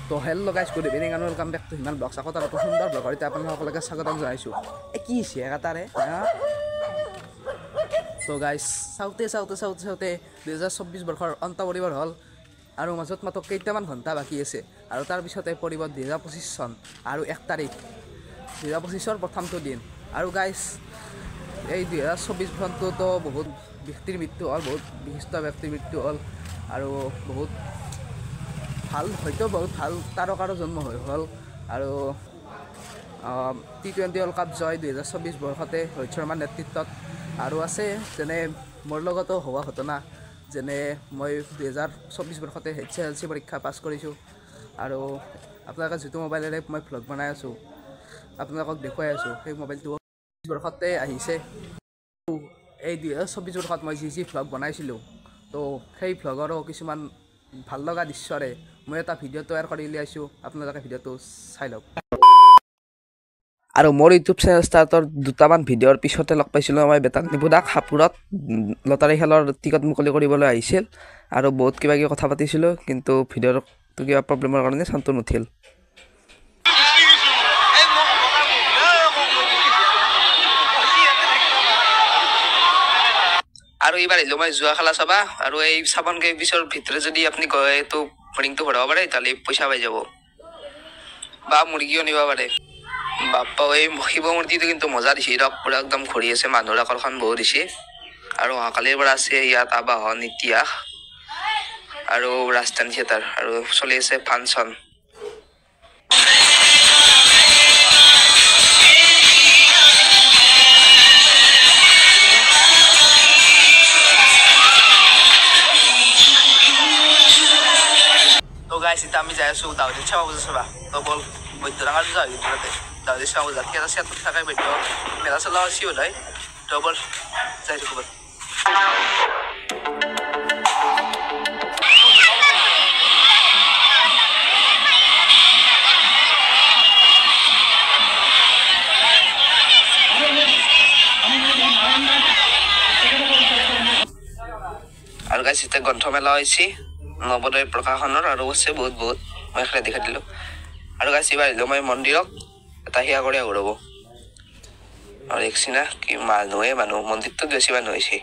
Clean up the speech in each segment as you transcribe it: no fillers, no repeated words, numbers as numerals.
তো hello' guys good evening and welcome back to Himan blogs. আকৌ তাৰ এটা সুন্দৰ ব্লগত আপোনালোকলৈকে স্বাগতম জনাইছোঁ। কি হৈছে এটাৰে তো গাইজ চাওঁতে 2024 বৰ্ষৰ অন্ত পৰিবৰ হ'ল আৰু মাজত মাত্ৰ কেইটামান ঘণ্টা বাকী আছে আৰু তাৰপিছতে পৰিব 2025 চন আৰু 1 তাৰিখ 2025ৰ প্ৰথমটো দিন। আৰু গাইজ এই 2024 চনটোতো বহুত ব্যক্তিৰ মৃত্যু হ'ল, বহুত বিশিষ্ট ব্যক্তিৰ মৃত্যু হ'ল আৰু বহুত ভাল হয়তো বহুত ভাল তাৰকাৰো জন্ম হ'ল আৰু T20 ৱৰ্ল্ড কাপ জয় 2024 বৰ্ষতে ৰোহিত শৰ্মাৰ নেতৃত্বত আৰু আছে যেনে মোৰ লগতো হোৱা ঘটনা, যেনে মই 2024 বৰ্ষতে HSLC পৰীক্ষা পাছ কৰিছোঁ আৰু আপোনালোকে যিটো মোবাইলেৰে মই ভ্লগ বনাই আছোঁ আপোনালোকক দেখুৱাই আছোঁ সেই মোবাইলটো বৰ্ষতে আহিছে। এই 2024 বৰ্ষত মই যি ভ্লগ বনাইছিলোঁ তো সেই ভ্লগৰো কিছুমান ভাল লগা দৃশ্যৰে মই এটা ভিডিঅ' তৈয়াৰ কৰি উলিয়াইছোঁ, আপোনালোকে ভিডিঅ'টো চাই লওক। আৰু মোৰ ইউটিউব চেনেল ষ্টাৰ্টৰ দুটামান ভিডিঅ'ৰ পিছতে লগ পাইছিলোঁ মই বেতাল নিপুদাক হাপুৰত লটাৰী খেলৰ টিকট মুকলি কৰিবলৈ আহিছিল আৰু বহুত কিবা কিবি কথা পাতিছিলোঁ, কিন্তু ভিডিঅ'টো কিবা প্ৰব্লেমৰ কাৰণে চাউণ্ডটো নুঠিল। আৰু এইবাৰ আহিলোঁ মই জুৱা খেলা চাবা, আৰু এই চাবনকে পিছৰ ভিতৰত যদি আপুনি কয় এইটো ৰিংটো ভৰাব পাৰে তাহলে পইচা পাই যাব বা মুৰ্গীও নিব পাৰে। বাপ্পা এই শিৱ মূৰ্তিটো কিন্তু মজা দিছে, পুৰা একদম ঘূৰি আছে, মানুহৰ আকৰ্ষণ বহুত দিছে। আৰু অহাকালিৰ পৰা আছে ইয়াত আবাহন, ইতিহাস আৰু ৰাজধানী থিয়েটাৰ আৰু চলি আছে ফাংচন। তো গাইছ এতিয়া আমি যাই আছোঁ দাউদিত চাব বজা চাবা। তো বল বৈদ্যৰাঙৰ যাওঁ ভিতৰতে দাউদিত চাব বজা থিয়েটাৰ চিয়েটাৰ থাকে, বাইদেউ মেলা চেলা হৈছে ওলাই। তো বল যাই থাকোঁ বল। আৰু গাইছ এতিয়া গ্ৰন্থমেলা হৈছে নৱোদয় প্ৰকাশনৰ আৰু আছে বহুত মই এখানে দেখাই দিলোঁ। আৰু গাইছ এইবাৰ আহিলোঁ মই মন্দিৰক এটা সেয়া কৰি ঘূৰাব আৰু দেখছি না কি মানুহ মন্দিৰটোত বেছি মানুহ হৈছে।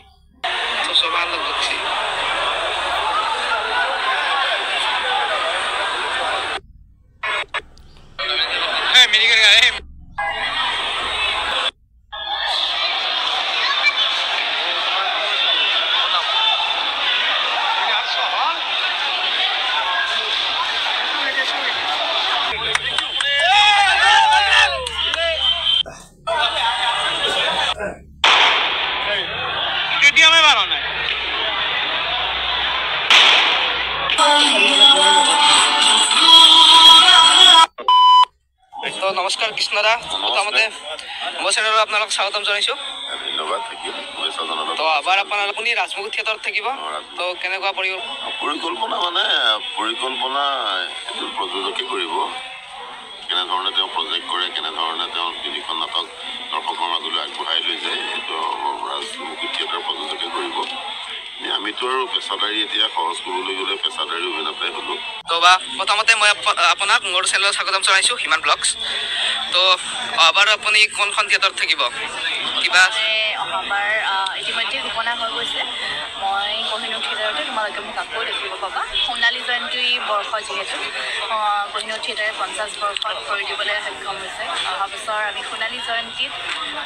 তো নমস্কাৰ কৃষ্ণদা, প্ৰথমতে মোৰ চেনেলত আপোনালোক স্বাগতম জনাইছোঁ। ধন্যবাদ থাকিল। তো আবাৰ আপুনি ৰাজমুখ থিয়েটাৰত থাকিব, তো কেনেকুৱা পৰিকল্পনা মানে পৰিকল্পনা এজন প্ৰযোজকে কৰিব, কেনেধৰণে তেওঁ প্ৰজেক্ট কৰে, কেনেধৰণে তেওঁ তিনিখন নাটক দৰ্শকৰ মাজলৈ আগবঢ়াই লৈ যায়, সেইটো ৰাজমুখী থিয়েটাৰ প্ৰযোজকে কৰিব। আমিতো আৰু পেছাদাৰী এতিয়া সহজ কৰিবলৈ গ'লে পেছাদাৰী অভিনেতাই হ'লোঁ। তো বা প্ৰথমতে মই আপোনাক মোৰ চেনেলত স্বাগতম জনাইছোঁ হিমান ব্লগছ। তো অহাবাৰ আপুনি কোনখন থিয়েটাৰত থাকিব? কিবা অহাবাৰ ইতিমধ্যে ঘোষণা হৈ গৈছে, মই কহিনুৰ থিয়েটাৰতে তোমালোকে মোক আকৌ দেখিব পাবা। সোণালী জয়ন্তী বৰ্ষ যিহেতু কহিনুৰ থিয়েটাৰে 50 বৰ্ষত কৰি দিবলৈ সক্ষম হৈছে। অহা বছৰ আমি সোণালী জয়ন্তীত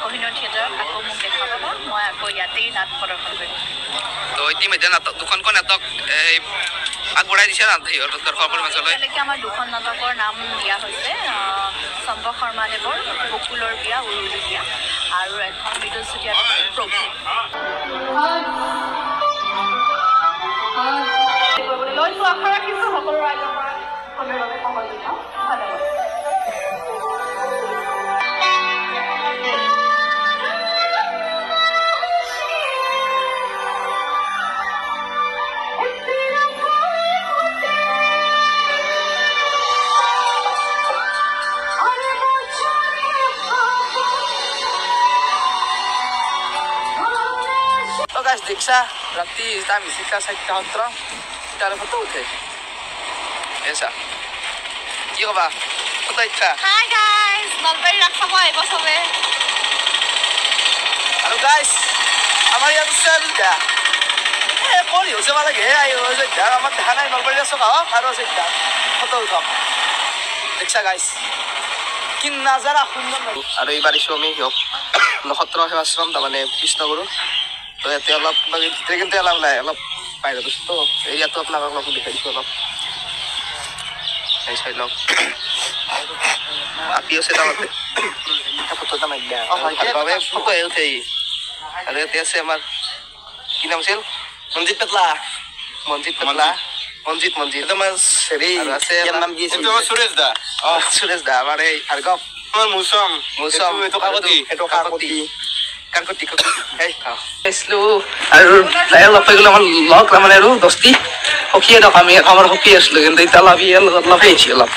কহিনুৰ থিয়েটাৰত আকৌ মোক দেখা পাবা, মই আকৌ ইয়াতেই নাট প্ৰদৰ্শন কৰিম। তো ইতিমধ্যে দুখনকৈ নাটক আগবঢ়াই দিছে দৰ্শকৰ মাজলৈ। এতিয়ালৈকে আমাৰ দুখন নাটকৰ নাম দিয়া হৈছে, চম্পক শৰ্মাদেৱৰ বকুলৰ বিয়া উৰুলি বিয়া আৰু এখন মৃদুল চুতীয়া প্ৰভু। আশা ৰাখিছোঁ সকলো ৰাইজৰ পৰা সমাজত ধন্যবাদ। দেখছা ৰাতি আমি চিকা 4টা সত্ৰ তাৰে ফটো উঠে এসা কি ক'বা ক'ত ইচ্ছা হাই গাইজ নলবাৰী ৰাস চাব আহিব চবে আৰু গাইছ আমাৰ ইয়াত আছে বিদ্যা কৰি হৈছে মানে ঘে আহিব আমাৰ দেখা নাই নলবাৰী আছো খাওক আৰু আছে এতিয়া ফটো উঠক দেখছা গাইছ কি নাজাৰা সুন্দৰ আৰু এইবাৰ আহিছোঁ আমি নক্ষত্ৰ সেৱাশ্ৰম তাৰমানে কৃষ্ণগুৰু তো ইয়াতে অলপ ভিতৰে কিন্তু এলাও নাই অলপ বাহিৰত আছোঁ তো এৰিয়াটো আপোনালোকক অলপ দেখাই দিছোঁ অলপ চাই লওক আপি আছে তাতে ফটো এটা মাৰি দিয়া ফটোহে উঠে আৰু ইয়াতে আছে আমাৰ কি নাম আছিল মঞ্জিত পেটলা মঞ্জিত তোমাৰ হেৰি আছে নাম কি আছিল সুৰেশ দা আমাৰ এই ভাৰ্গৱ আমাৰ মৌচম এইটো কাকতি আৰু লগ পাই গ'লো আমাৰ লগ তাৰমানে আৰু দস্তি সখীয়ে দিয়ক আমি আমাৰ সখী আছিলোঁ কিন্তু এতিয়া অলপ অলপ আহিছে অলপ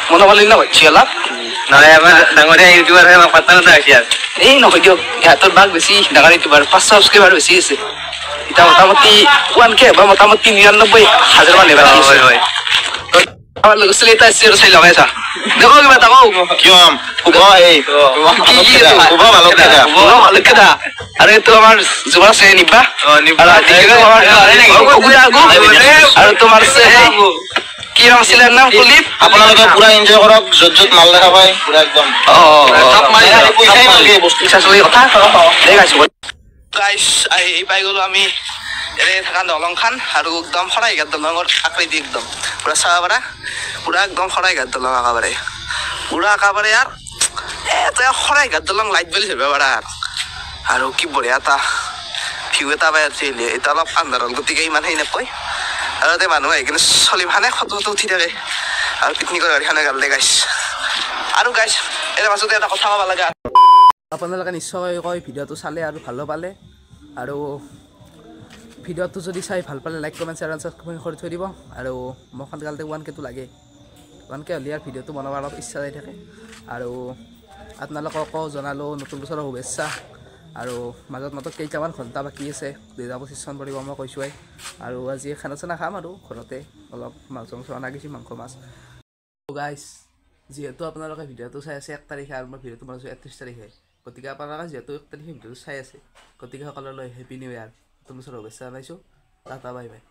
মনৰ ভাল ন হৈছে অলপ নহয় আমাৰ ডাঙৰীয়া ইউটিউবাৰ হয় আমাক পাত্তা নাথাকে আৰু এই নহয় দিয়ক ইহঁতৰ ভাগ বেছি ডাঙৰ ইউটিউবাৰ 500 ছাবস্ক্ৰাইবাৰ বেছি আছে এতিয়া মোটামুটি 1K বা মোটামুটি 99,000 মান এবাৰ হয় হয় আমাৰ ল'ৰা ছোৱালী এটা আছে আৰু চাই লগাইছা দেখো কিবা এটা কওঁ কিয় শুভ এই শুভ ভালকে দা আৰু এইটো আমাৰ যুৱৰাজ আছে নিবা আৰু তোমাৰ আছে কি নাম আছিলে নাম কুলিপ আপোনালোকে পুৰা এনজয় কৰক য'ত য'ত মাল দেখা পায় পুৰা একদম এই পাই গলো আমি এনে থকা দলং খান আৰু একদম শৰাইঘাট দলঙৰ আকৃতি একদম পুৰা চাব পাৰা পুৰা একদম শৰাইঘাট দলং একেবাৰে ইয়াৰ তই শৰাইঘাট দলং লাইট বুলি ধৰিব পাৰা আৰু কি বঢ়িয়া এটা ভিউ এটা পাই এটা অলপ আন্ধাৰ হ'ল গতিকে ইমান হেৰি নাপায় আৰু তাতে মানুহ আহি কিনে চলি মানে ফটো উঠি থাকে আৰু পিকনিকৰ গাড়ীখনে গালে গাইছ আৰু গাইছ এনে মাজতে এটা কথা ক'ব লাগে আপোনালোকে নিশ্চয়কৈ ভিডিঅ'টো চালে আৰু ভালো পালে আৰু ভিডিঅ'টো যদি চাই ভাল পালে লাইক কমেণ্ট শ্বেয়াৰ ছাবস্ক্ৰাইব কৰি থৈ দিব আৰু মোক সোনকালে 1Kটো লাগে 1K হ'লে আৰু ভিডিঅ'টো বনাব অলপ ইচ্ছা যাই থাকে আৰু আপোনালোককো জনালোঁ নতুন বছৰৰ শুভেচ্ছা আৰু মাজত কেইটামান ঘণ্টা বাকী আছে 2025 চন পৰিব মই কৈছোঁৱেই আৰু আজি খানা চানা খাম আৰু ঘৰতে অলপ মাংস অনা গৈছে মাংস মাছ গাইছ যিহেতু আপোনালোকে ভিডিঅ'টো চাই আছে 1 তাৰিখে আৰু মই ভিডিঅ'টো বনাইছোঁ 31 তাৰিখে গতিকে আপোনালোকে যিহেতু 1 তাৰিখে ভিডিঅ'টো চাই আছে গতিকে সকলোলৈ হেপী নিউ ইয়াৰ নতুন বছৰৰ শুভেচ্ছা জনাইছোঁ টাটা বাই বাই